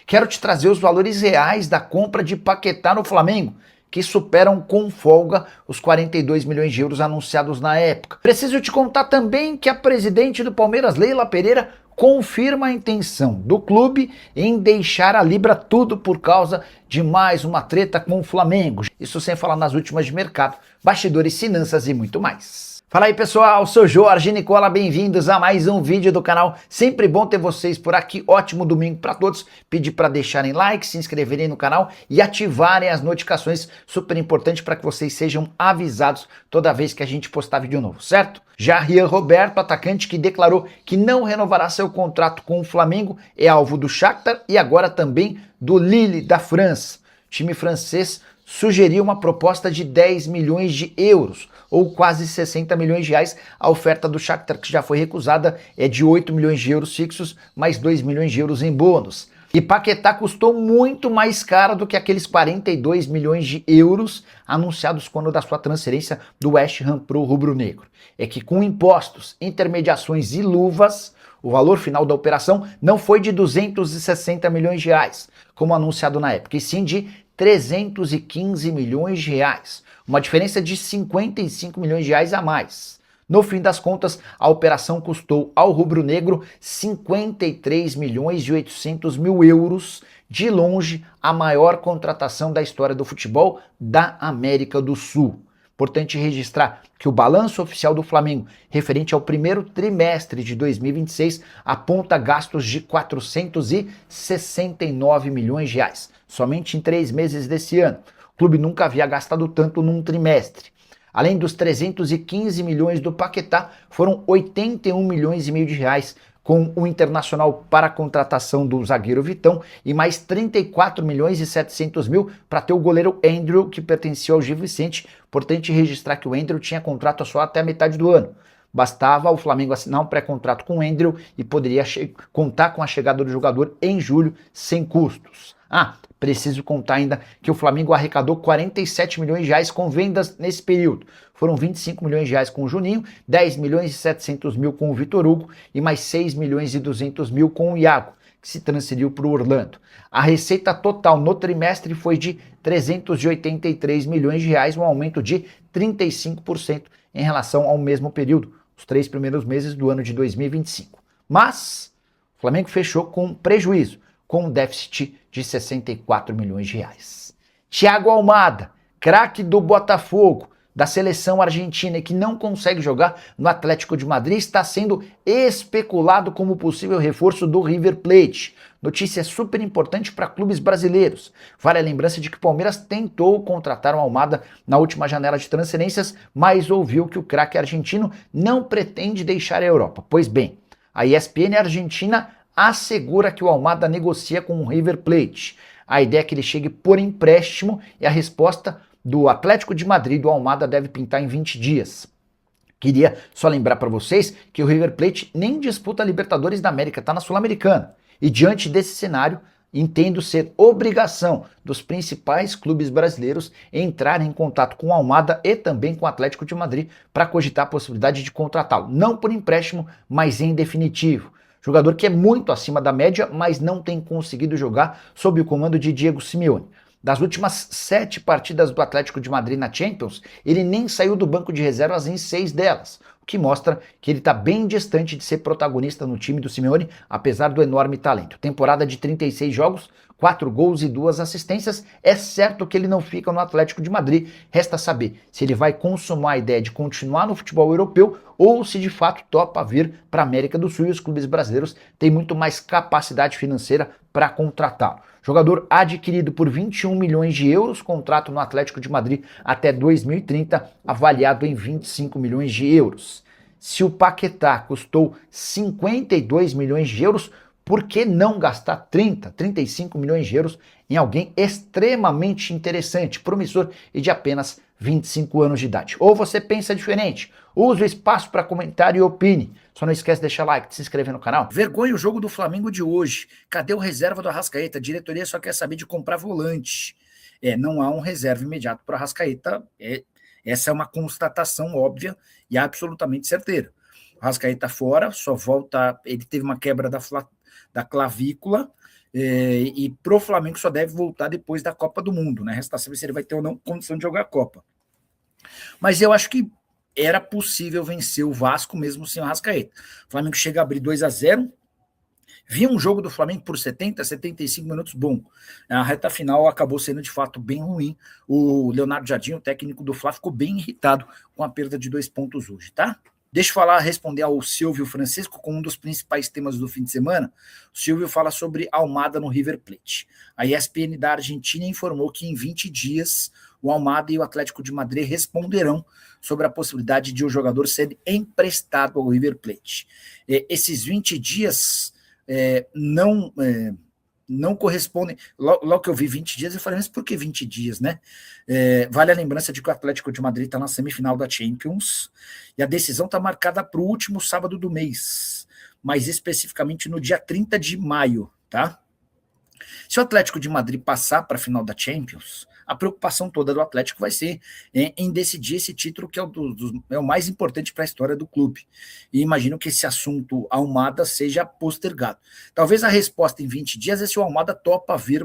Quero te trazer os valores reais da compra de Paquetá no Flamengo, que superam com folga os 42 milhões de euros anunciados na época. Preciso te contar também que a presidente do Palmeiras, Leila Pereira, confirma a intenção do clube em deixar a Libra tudo por causa de mais uma treta com o Flamengo. Isso sem falar nas últimas de mercado, bastidores, finanças e muito mais. Fala aí pessoal, sou Jorge Nicola, bem-vindos a mais um vídeo do canal. Sempre bom ter vocês por aqui, ótimo domingo para todos. Pedir para deixarem like, se inscreverem no canal e ativarem as notificações, super importante para que vocês sejam avisados toda vez que a gente postar vídeo novo, certo? Já Rian Roberto, atacante que declarou que não renovará seu contrato com o Flamengo, é alvo do Shakhtar e agora também do Lille da França. O time francês sugeriu uma proposta de 10 milhões de euros, ou quase 60 milhões de reais. A oferta do Shakhtar, que já foi recusada, é de 8 milhões de euros fixos, mais 2 milhões de euros em bônus. E Paquetá custou muito mais caro do que aqueles 42 milhões de euros anunciados quando da sua transferência do West Ham para o rubro-negro. É que com impostos, intermediações e luvas, o valor final da operação não foi de 260 milhões de reais, como anunciado na época, e sim de 315 milhões de reais, uma diferença de 55 milhões de reais a mais. No fim das contas, a operação custou ao rubro-negro 53 milhões e 800 mil euros, de longe a maior contratação da história do futebol da América do Sul. Importante registrar que o balanço oficial do Flamengo, referente ao primeiro trimestre de 2026, aponta gastos de 469 milhões de reais, somente em 3 meses desse ano. O clube nunca havia gastado tanto num trimestre. Além dos 315 milhões do Paquetá, foram 81 milhões e meio de reais com o Internacional para a contratação do zagueiro Vitão e mais 34 milhões e 700 mil para ter o goleiro Andrew, que pertencia ao Gil Vicente. Importante registrar que o Andrew tinha contrato só até a metade do ano. Bastava o Flamengo assinar um pré-contrato com o Andrew e poderia contar com a chegada do jogador em julho sem custos. Preciso contar ainda que o Flamengo arrecadou 47 milhões de reais com vendas nesse período. Foram 25 milhões de reais com o Juninho, 10 milhões e 700 mil com o Vitor Hugo e mais 6 milhões e 200 mil com o Iago, que se transferiu para o Orlando. A receita total no trimestre foi de 383 milhões de reais, um aumento de 35% em relação ao mesmo período, os 3 primeiros meses do ano de 2025. Mas o Flamengo fechou com prejuízo, com um déficit de 64 milhões de reais. Thiago Almada, craque do Botafogo, da seleção argentina e que não consegue jogar no Atlético de Madrid, está sendo especulado como possível reforço do River Plate. Notícia super importante para clubes brasileiros. Vale a lembrança de que o Palmeiras tentou contratar o Almada na última janela de transferências, mas ouviu que o craque argentino não pretende deixar a Europa. Pois bem, a ESPN Argentina assegura que o Almada negocia com o River Plate. A ideia é que ele chegue por empréstimo e a resposta do Atlético de Madrid do Almada deve pintar em 20 dias. Queria só lembrar para vocês que o River Plate nem disputa a Libertadores da América, está na Sul-Americana. E diante desse cenário, entendo ser obrigação dos principais clubes brasileiros entrarem em contato com o Almada e também com o Atlético de Madrid para cogitar a possibilidade de contratá-lo. Não por empréstimo, mas em definitivo. Jogador que é muito acima da média, mas não tem conseguido jogar sob o comando de Diego Simeone. Das últimas 7 partidas do Atlético de Madrid na Champions, ele nem saiu do banco de reservas em 6 delas, o que mostra que ele está bem distante de ser protagonista no time do Simeone, apesar do enorme talento. Temporada de 36 jogos, 4 gols e 2 assistências, é certo que ele não fica no Atlético de Madrid, resta saber se ele vai consumar a ideia de continuar no futebol europeu ou se de fato topa vir para a América do Sul e os clubes brasileiros têm muito mais capacidade financeira para contratá-lo. Jogador adquirido por 21 milhões de euros, contrato no Atlético de Madrid até 2030, avaliado em 25 milhões de euros. Se o Paquetá custou 52 milhões de euros, por que não gastar 35 milhões de euros em alguém extremamente interessante, promissor e de apenas 25 anos de idade? Ou você pensa diferente? Use o espaço para comentário e opine. Só não esquece de deixar like, de se inscrever no canal. Vergonha o jogo do Flamengo de hoje. Cadê o reserva do Arrascaeta? A diretoria só quer saber de comprar volante. Não há um reserva imediato para o Arrascaeta. Essa é uma constatação óbvia e absolutamente certeira. O Arrascaeta fora, só volta. Ele teve uma quebra da clavícula, e pro Flamengo só deve voltar depois da Copa do Mundo, né? Resta saber se ele vai ter ou não condição de jogar a Copa. Mas eu acho que era possível vencer o Vasco mesmo sem o Arrascaeta. O Flamengo chega a abrir 2-0, vi um jogo do Flamengo por 70, 75 minutos bom. A reta final acabou sendo de fato bem ruim. O Leonardo Jardim, o técnico do Fla, ficou bem irritado com a perda de 2 pontos hoje, tá? Deixa eu responder ao Silvio Francisco com um dos principais temas do fim de semana. O Silvio fala sobre Almada no River Plate. A ESPN da Argentina informou que em 20 dias o Almada e o Atlético de Madrid responderão sobre a possibilidade de o jogador ser emprestado ao River Plate. Esses 20 dias não correspondem. Logo que eu vi 20 dias, eu falei, mas por que 20 dias, né? Vale a lembrança de que o Atlético de Madrid está na semifinal da Champions e a decisão está marcada para o último sábado do mês, mais especificamente no dia 30 de maio, tá? Se o Atlético de Madrid passar para a final da Champions, a preocupação toda do Atlético vai ser em decidir esse título que é o mais importante para a história do clube. E imagino que esse assunto Almada seja postergado. Talvez a resposta em 20 dias é se o Almada topa vir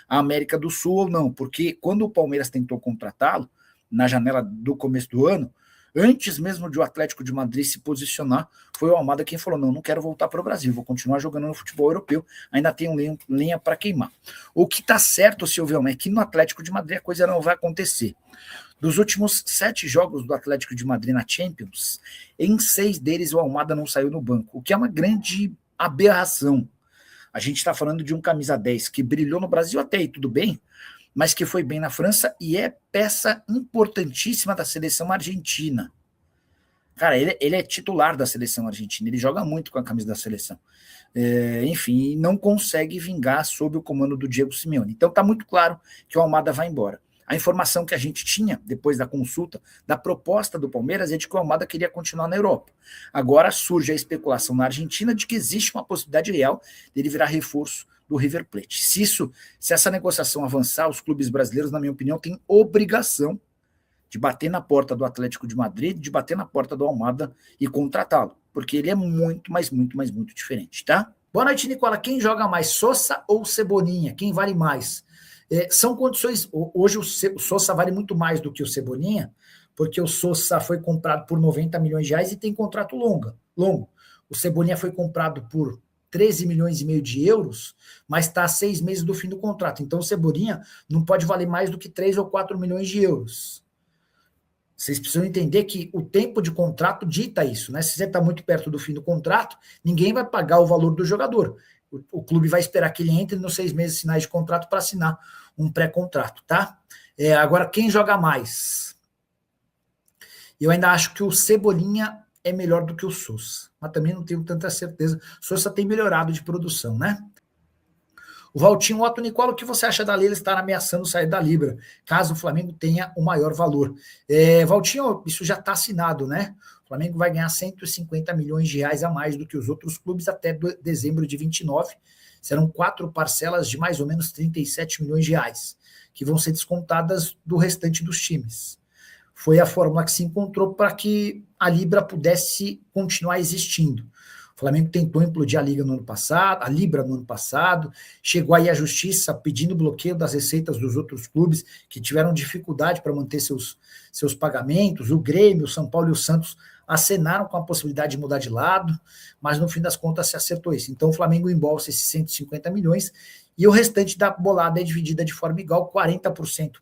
à América do Sul ou não, porque quando o Palmeiras tentou contratá-lo, na janela do começo do ano, antes mesmo de o Atlético de Madrid se posicionar, foi o Almada quem falou, não quero voltar para o Brasil, vou continuar jogando no futebol europeu, ainda tenho lenha para queimar. O que está certo, Silvio, é que no Atlético de Madrid a coisa não vai acontecer. Dos últimos 7 jogos do Atlético de Madrid na Champions, em 6 deles o Almada não saiu no banco, o que é uma grande aberração. A gente está falando de um camisa 10 que brilhou no Brasil até aí, tudo bem, mas que foi bem na França e é peça importantíssima da seleção argentina. Cara, ele é titular da seleção argentina, ele joga muito com a camisa da seleção. Enfim, não consegue vingar sob o comando do Diego Simeone. Então tá muito claro que o Almada vai embora. A informação que a gente tinha, depois da consulta, da proposta do Palmeiras, é de que o Almada queria continuar na Europa. Agora surge a especulação na Argentina de que existe uma possibilidade real dele virar reforço do River Plate. Se essa negociação avançar, os clubes brasileiros, na minha opinião, têm obrigação de bater na porta do Atlético de Madrid, de bater na porta do Almada e contratá-lo, porque ele é muito, mas muito diferente, tá? Boa noite, Nicola. Quem joga mais, Sosa ou Cebolinha? Quem vale mais? São condições... Hoje o Sosa vale muito mais do que o Cebolinha, porque o Sosa foi comprado por 90 milhões de reais e tem contrato longo. O Cebolinha foi comprado por 13 milhões e meio de euros, mas está a 6 meses do fim do contrato. Então o Cebolinha não pode valer mais do que 3 ou 4 milhões de euros. Vocês precisam entender que o tempo de contrato dita isso, né? Se você está muito perto do fim do contrato, ninguém vai pagar o valor do jogador. O clube vai esperar que ele entre nos 6 meses finais de contrato para assinar um pré-contrato, tá? Agora, quem joga mais? Eu ainda acho que o Cebolinha é melhor do que o Sosa, mas também não tenho tanta certeza. O Sosa tem melhorado de produção, né? O Valtinho, Otto Nicola, o que você acha da Leila estar ameaçando sair da Libra, caso o Flamengo tenha o maior valor? Valtinho, isso já está assinado, né? O Flamengo vai ganhar 150 milhões de reais a mais do que os outros clubes até dezembro de 29. Serão 4 parcelas de mais ou menos 37 milhões de reais, que vão ser descontadas do restante dos times. Foi a fórmula que se encontrou para que a Libra pudesse continuar existindo. O Flamengo tentou implodir a Libra no ano passado, chegou aí à Justiça pedindo bloqueio das receitas dos outros clubes que tiveram dificuldade para manter seus pagamentos. O Grêmio, o São Paulo e o Santos acenaram com a possibilidade de mudar de lado, mas no fim das contas se acertou isso. Então o Flamengo embolsa esses 150 milhões e o restante da bolada é dividida de forma igual, 40%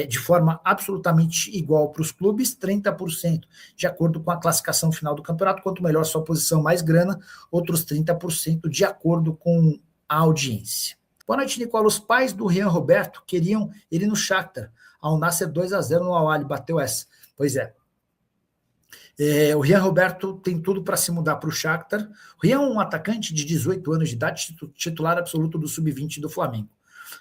de forma absolutamente igual para os clubes, 30% de acordo com a classificação final do campeonato, quanto melhor sua posição, mais grana, outros 30% de acordo com a audiência. Boa noite, Nicola. Os pais do Rian Roberto queriam ele no Shakhtar, ao Nasser 2-0 no Al-Ahly, bateu essa. Pois é. O Rian Roberto tem tudo para se mudar para o Shakhtar. O Rian é um atacante de 18 anos de idade, titular absoluto do Sub-20 do Flamengo.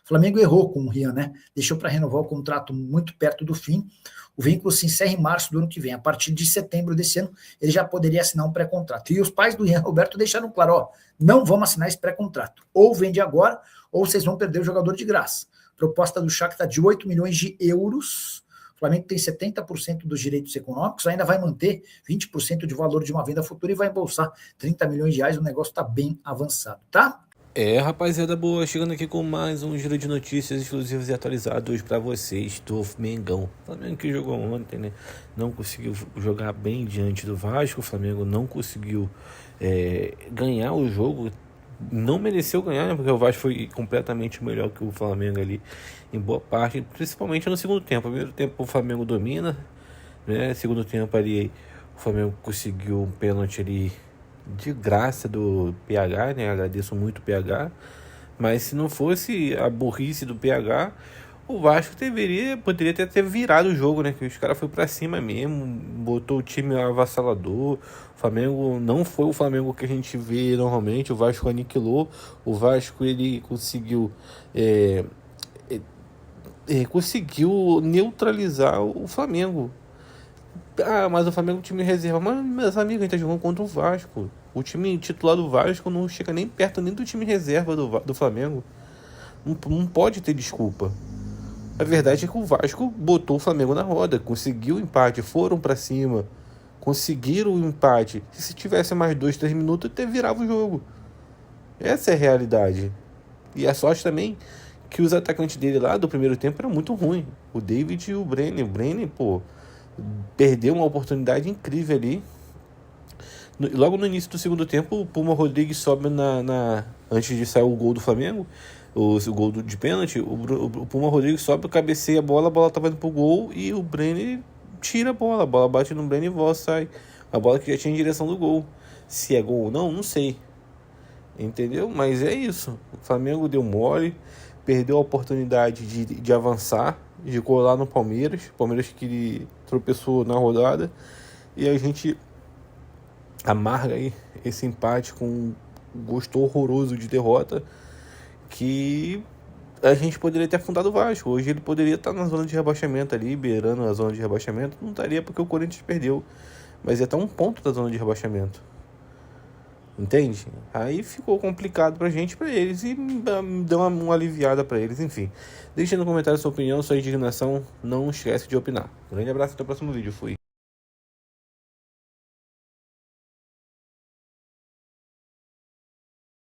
O Flamengo errou com o Rian, né? Deixou para renovar o contrato muito perto do fim. O vínculo se encerra em março do ano que vem. A partir de setembro desse ano, ele já poderia assinar um pré-contrato. E os pais do Rian Roberto deixaram claro, não vamos assinar esse pré-contrato. Ou vende agora, ou vocês vão perder o jogador de graça. Proposta do Shakhtar de 8 milhões de euros. O Flamengo tem 70% dos direitos econômicos, ainda vai manter 20% de valor de uma venda futura e vai embolsar 30 milhões de reais. O negócio está bem avançado, tá? Rapaziada boa, chegando aqui com mais um giro de notícias exclusivos e atualizados pra vocês do Mengão. O Flamengo que jogou ontem, né? Não conseguiu jogar bem diante do Vasco. O Flamengo não conseguiu ganhar o jogo. Não mereceu ganhar, né? Porque o Vasco foi completamente melhor que o Flamengo ali em boa parte, principalmente no segundo tempo. Primeiro tempo o Flamengo domina, né? Segundo tempo ali o Flamengo conseguiu um pênalti ali de graça do PH, né? Agradeço muito o PH. Mas se não fosse a burrice do PH, o Vasco poderia ter virado o jogo, né? Que os caras foram pra cima mesmo, botou o time avassalador. O Flamengo não foi o Flamengo que a gente vê normalmente. O Vasco aniquilou. O Vasco ele conseguiu neutralizar o Flamengo. Mas o Flamengo é um time reserva. Mas, meus amigos, a gente tá jogando contra o Vasco. O time titular do Vasco não chega nem perto nem do time reserva do Flamengo. Não pode ter desculpa. A verdade é que o Vasco botou o Flamengo na roda, conseguiu o empate, foram pra cima, conseguiram o empate. Se tivesse mais 2, 3 minutos, até virava o jogo. Essa é a realidade. E a sorte também que os atacantes dele lá do primeiro tempo eram muito ruins. O David e o Brenner. O Brenner, perdeu uma oportunidade incrível ali. Logo no início do segundo tempo, o Puma Rodrigues sobe antes de sair o gol do Flamengo, o gol de pênalti. O Puma Rodrigues sobe, cabeceia a bola tava indo pro gol e o Brenner tira a bola bate no Brenner e volta, sai. A bola que já tinha em direção do gol. Se é gol ou não sei. Entendeu? Mas é isso. O Flamengo deu mole, perdeu a oportunidade de avançar, de colar no Palmeiras. O Palmeiras que tropeçou na rodada. E a gente amarga aí esse empate com um gosto horroroso de derrota, que a gente poderia ter afundado o Vasco. Hoje ele poderia estar na zona de rebaixamento ali, beirando a zona de rebaixamento. Não estaria porque o Corinthians perdeu, mas ia estar um ponto da zona de rebaixamento. Entende? Aí ficou complicado pra gente, pra eles, e deu uma aliviada pra eles. Enfim, deixe no comentário sua opinião, sua indignação. Não esquece de opinar. Um grande abraço, até o próximo vídeo. Fui.